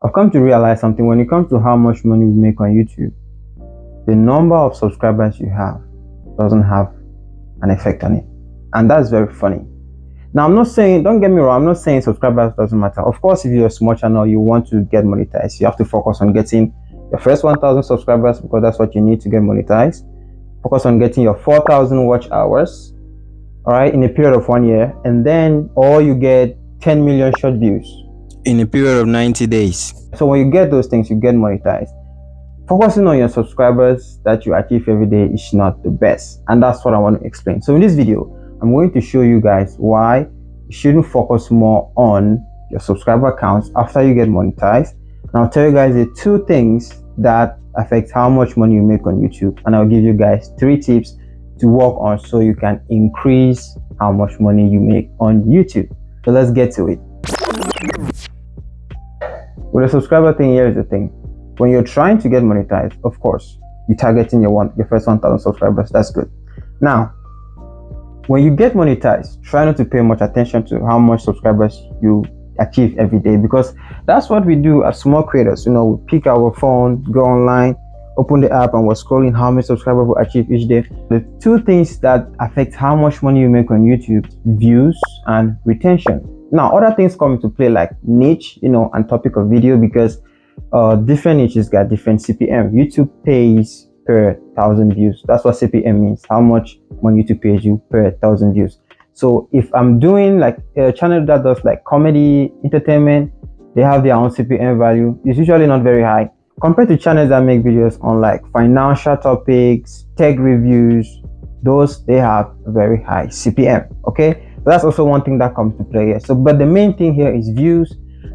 I've come to realize something. When it comes to how much money we make on YouTube, the number of subscribers you have doesn't have an effect on it. And that's very funny. Now, I'm not saying, don't get me wrong, I'm not saying subscribers doesn't matter. Of course, if you're a small channel, you want to get monetized, you have to focus on getting your first 1,000 subscribers because that's what you need to get monetized. Focus on getting your 4,000 watch hours, all right, in a period of 1 year, and then or you get 10 million short views in a period of 90 days. So when you get those things, you get monetized. Focusing on your subscribers that you achieve every day is not the best, and that's what I want to explain. So in this video, I'm going to show you guys why you shouldn't focus more on your subscriber counts after you get monetized. And I'll tell you guys the 2 things that affect how much money you make on YouTube, and I'll give you guys 3 tips to work on so you can increase how much money you make on YouTube. So let's get to it. With a subscriber thing, here's the thing. When you're trying to get monetized, of course, you're targeting your first 1,000 subscribers. That's good. Now, when you get monetized, try not to pay much attention to how much subscribers you achieve every day, because that's what we do as small creators. You know, we pick our phone, go online, open the app, and we're scrolling how many subscribers we achieve each day. The 2 things that affect how much money you make on YouTube: views and retention. Now, other things come into play like niche, you know, and topic of video, because different niches got different CPM. YouTube pays per 1,000 views. That's what CPM means, how much money YouTube pays you per 1,000 views. So if I'm doing like a channel that does like comedy, entertainment, they have their own CPM value. It's usually not very high compared to channels that make videos on like financial topics, tech reviews. Those, they have very high CPM. Okay, so that's also one thing that comes to play here. So but the main thing here is views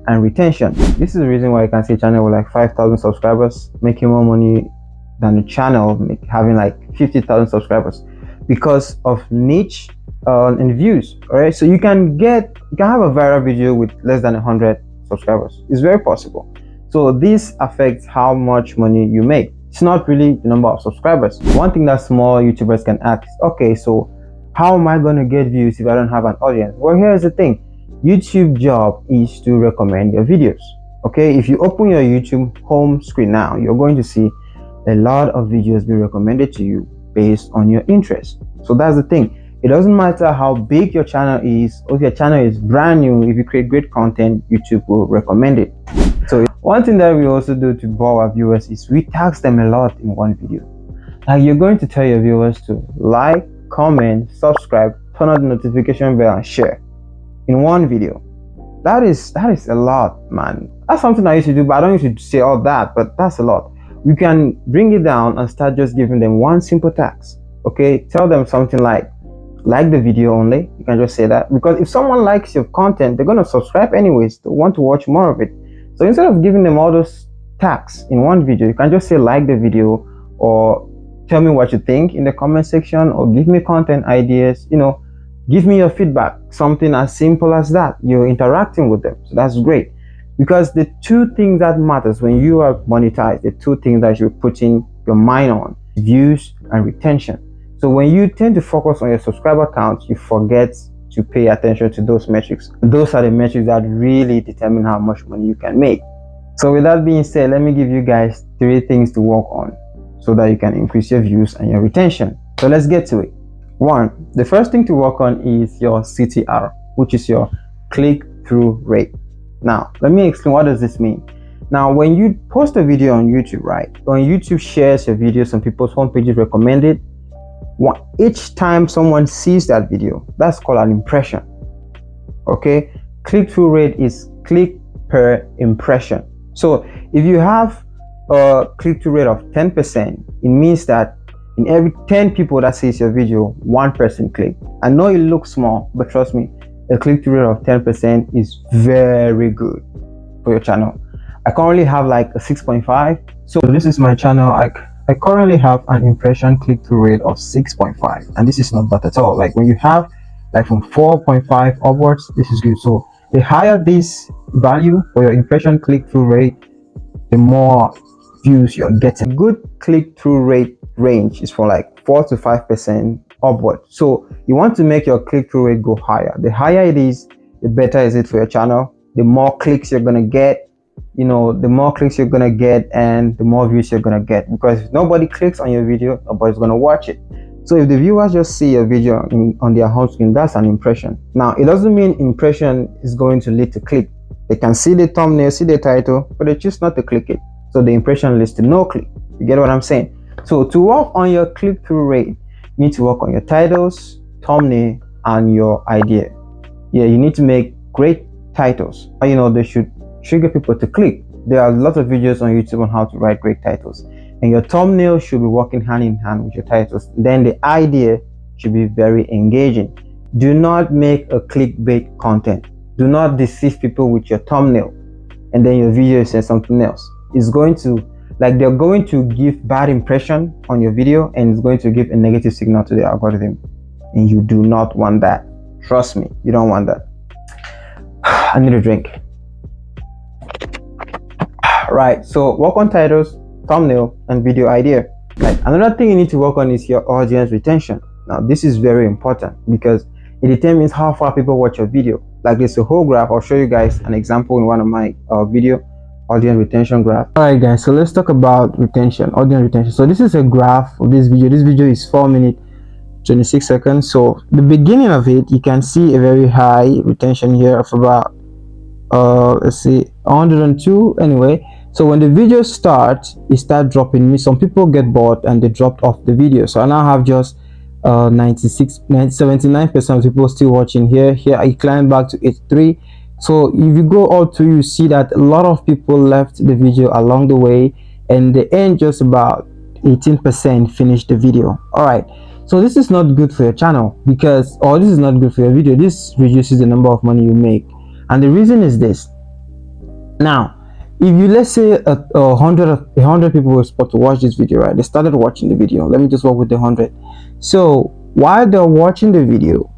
and retention. This is the reason why you can see a channel with like 5,000 subscribers making more money than a channel having like 50,000 subscribers, because of niche and views. All right, so you can have a viral video with less than 100 subscribers. It's very possible. So this affects how much money you make. It's not really the number of subscribers. One thing that small YouTubers can ask is, okay, so how am I going to get views if I don't have an audience? Well, here's the thing. YouTube job is to recommend your videos. Okay, if you open your YouTube home screen now, you're going to see a lot of videos being recommended to you based on your interest. So that's the thing. It doesn't matter how big your channel is, or if your channel is brand new, if you create great content, YouTube will recommend it. So one thing that we also do to bore our viewers is we tax them a lot in one video. Like, you're going to tell your viewers to like, comment, subscribe, turn on the notification bell, and share in one video. That is a lot, man. That's something I used to do, but I don't used to say all that, but that's a lot. We can bring it down and start just giving them one simple task. Okay, tell them something like the video only. You can just say that, because if someone likes your content, they're going to subscribe anyways. They want to watch more of it. So instead of giving them all those tasks in one video, you can just say like the video, or tell me what you think in the comment section, or give me content ideas. You know, give me your feedback. Something as simple as that. You're interacting with them, so that's great. Because the 2 things that matters when you are monetized, the 2 things that you're putting your mind on: views and retention. So when you tend to focus on your subscriber count, you forget to pay attention to those metrics. Those are the metrics that really determine how much money you can make. So with that being said, let me give you guys 3 things to work on so that you can increase your views and your retention. So let's get to it. 1, the first thing to work on is your CTR, which is your click-through rate. Now, let me explain what does this mean. Now, when you post a video on YouTube, right? When YouTube shares your video, some people's homepages recommend it. Each time someone sees that video, that's called an impression. Okay, click-through rate is click per impression. So if you have a click-through rate of 10%, it means that in every 10 people that sees your video, 1 person click. I know it looks small, but trust me, a click-through rate of 10% is very good for your channel. I currently have like a 6.5. So this is my channel. I currently have an impression click-through rate of 6.5, and this is not bad at all. Like when you have like from 4.5 upwards, this is good. So the higher this value for your impression click-through rate, the more views you're getting. Good click-through rate range is from like 4 to 5% upward. So you want to make your click-through rate go higher. The higher it is, the better is it for your channel. The more clicks you're gonna get, you know, the more clicks you're gonna get and the more views you're gonna get, because if nobody clicks on your video, nobody's gonna watch it. So if the viewers just see your video on their home screen, that's an impression. Now it doesn't mean impression is going to lead to click. They can see the thumbnail, see the title, but they choose not to click it, so the impression leads to no click. You get what I'm saying? So to work on your click-through rate, you need to work on your titles, thumbnail, and your idea. Yeah, you need to make great titles. You know, they should trigger people to click. There are lots of videos on YouTube on how to write great titles, and your thumbnail should be working hand in hand with your titles. Then the idea should be very engaging. Do not make a clickbait content. Do not deceive people with your thumbnail and then your video says something else. It's going to, like, they're going to give bad impression on your video, and it's going to give a negative signal to the algorithm, and you do not want that. Trust me, you don't want that. I need a drink. Right, so work on titles, thumbnail, and video idea. Like, another thing you need to work on is your audience retention. Now this is very important because it determines how far people watch your video. Like, there's a whole graph. I'll show you guys an example in one of my video, audience retention graph. All right guys, so let's talk about retention, audience retention. So this is a graph of this video. This video is 4 minutes 26 seconds. So the beginning of it, you can see a very high retention here of about let's see, 102. Anyway, so when the video starts, it starts dropping. Some people get bored and they dropped off the video. So I now have just 79% of people still watching. Here I climb back to 83. So if you go all through, you see that a lot of people left the video along the way, and the end just about 18% finished the video. All right, so this is not good for your channel, because, or this is not good for your video. This reduces the number of money you make, and the reason is this. Now if you, let's say 100 people were supposed to watch this video, right? They started watching the video. Let me just work with the 100. So while they're watching the video,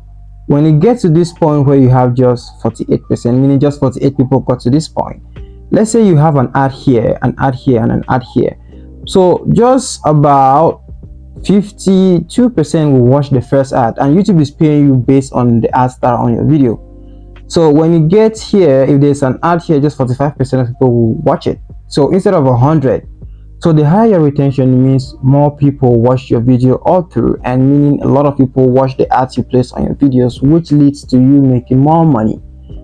when it gets to this point where you have just 48%, meaning just 48 people got to this point, let's say you have an ad here, an ad here, and an ad here. So just about 52% will watch the first ad, and YouTube is paying you based on the ads that are on your video. So when you get here, if there's an ad here, just 45% of people will watch it. So instead of 100, so the higher retention means more people watch your video all through, and meaning a lot of people watch the ads you place on your videos, which leads to you making more money,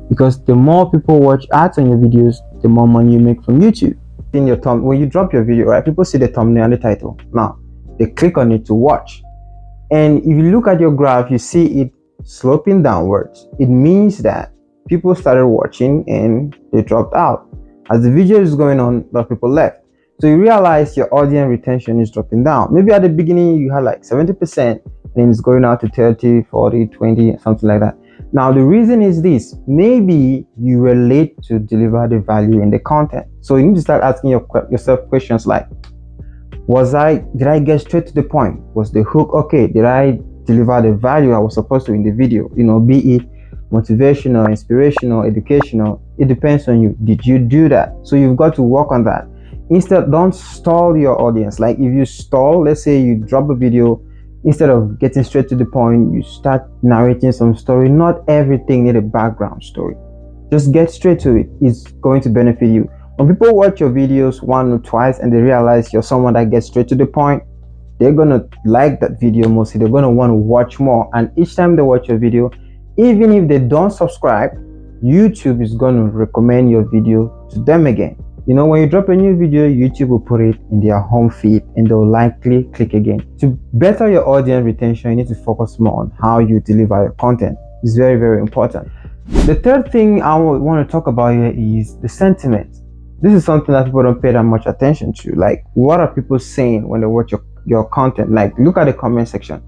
because the more people watch ads on your videos, the more money you make from YouTube. In your thumb, when you drop your video, right, people see the thumbnail and the title. Now they click on it to watch, and if you look at your graph, you see it sloping downwards. It means that people started watching and they dropped out. As the video is going on, a lot of people left. So you realize your audience retention is dropping down. Maybe at the beginning you had like 70%, and it's going out to 30, 40, 20, something like that. Now the reason is this: maybe you were late to deliver the value in the content. So you need to start asking yourself questions like, did I get straight to the point? Was the hook okay? Did I deliver the value I was supposed to in the video? You know, be it motivational, inspirational, educational, it depends on you. Did you do that? So you've got to work on that. Instead, don't stall your audience. Like if you stall, let's say you drop a video, instead of getting straight to the point, you start narrating some story. Not everything needs a background story. Just get straight to it. It's going to benefit you. When people watch your videos one or twice and they realize you're someone that gets straight to the point, they're gonna like that video mostly. They're gonna want to watch more, and each time they watch your video, even if they don't subscribe, YouTube is going to recommend your video to them again. You know, when you drop a new video, YouTube will put it in their home feed and they'll likely click again. To better your audience retention, you need to focus more on how you deliver your content. It's very, very important. The third thing I want to talk about here is the sentiment. This is something that people don't pay that much attention to. Like, what are people saying when they watch your content? Like, look at the comment section.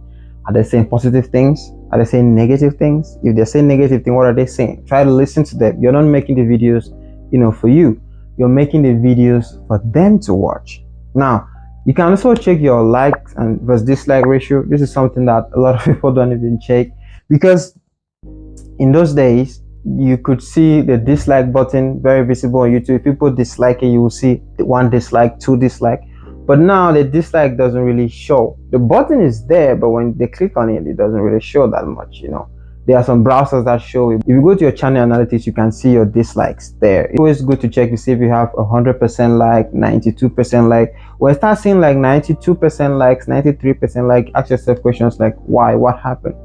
Are they saying positive things? Are they saying negative things? If they're saying negative things, what are they saying? Try to listen to them. You're not making the videos, you know, for you. You're making the videos for them to watch. Now, you can also check your likes and versus dislike ratio. This is something that a lot of people don't even check, because in those days, you could see the dislike button very visible on YouTube. If people dislike it, you will see 1 dislike, 2 dislike. But now the dislike doesn't really show. The button is there, but when they click on it, it doesn't really show that much, you know. There are some browsers that show, if you go to your channel analytics, you can see your dislikes there. It's always good to check to see if you have 100% like, 92% like. When you start seeing like 92% likes, 93% like, ask yourself questions like, why? What happened?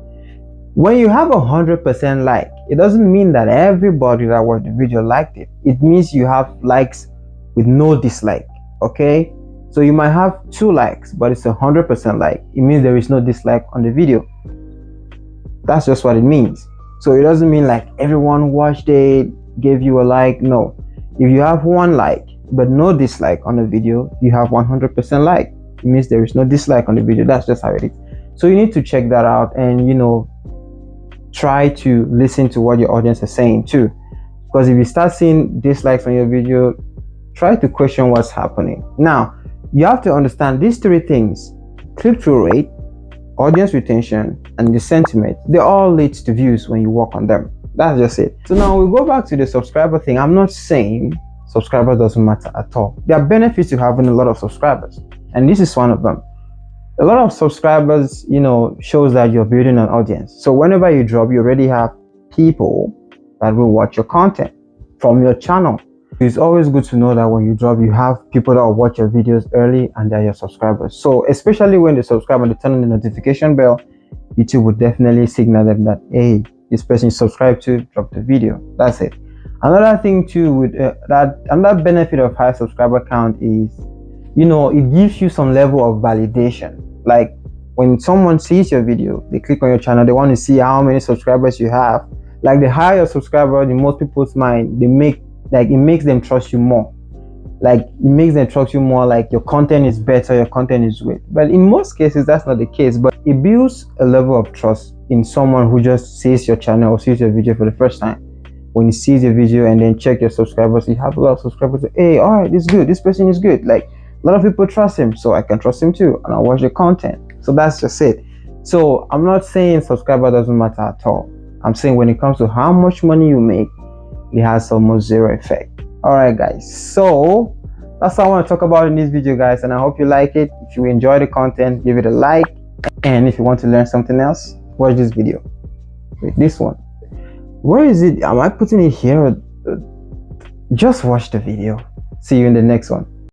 When you have 100% like, it doesn't mean that everybody that watched the video liked it. It means you have likes with no dislike. Okay, so you might have 2 likes, but it's 100% like. It means there is no dislike on the video. That's just what it means. So it doesn't mean like everyone watched it, gave you a like. No, if you have 1 like but no dislike on the video, you have 100% like. It means there is no dislike on the video. That's just how it is. So you need to check that out, and try to listen to what your audience is saying too, because if you start seeing dislikes on your video, try to question what's happening. Now you have to understand these 3 things: click-through rate, audience retention, and the sentiment. They all lead to views when you work on them. That's just it. So now we go back to the subscriber thing. I'm not saying subscribers doesn't matter at all. There are benefits to having a lot of subscribers, and this is one of them. A lot of subscribers, shows that you're building an audience. So whenever you drop, you already have people that will watch your content from your channel. It's always good to know that when you drop, you have people that will watch your videos early, and they're your subscribers. So especially when they subscribe and they turn on the notification bell, YouTube would definitely signal them that, hey, this person is subscribed to, drop the video. That's it. Another thing too, with another benefit of high subscriber count is, it gives you some level of validation. Like when someone sees your video, they click on your channel, they want to see how many subscribers you have. Like the higher subscriber in most people's mind, it makes them trust you more. Like it makes them trust you more, like your content is better, your content is great. But in most cases, that's not the case. But it builds a level of trust in someone who just sees your channel or sees your video for the first time. When he sees your video and then check your subscribers, you have a lot of subscribers say, hey, all right, this is good, this person is good. Like a lot of people trust him, so I can trust him too, and I watch the content. So that's just it. So I'm not saying subscriber doesn't matter at all. I'm saying when it comes to how much money you make, it has almost 0 effect. All right, guys. So that's all I want to talk about in this video, guys, and I hope you like it. If you enjoy the content, give it a like, and if you want to learn something else, watch this video. Wait, this one. Where is it? Am I putting it here? Just watch the video. See you in the next one.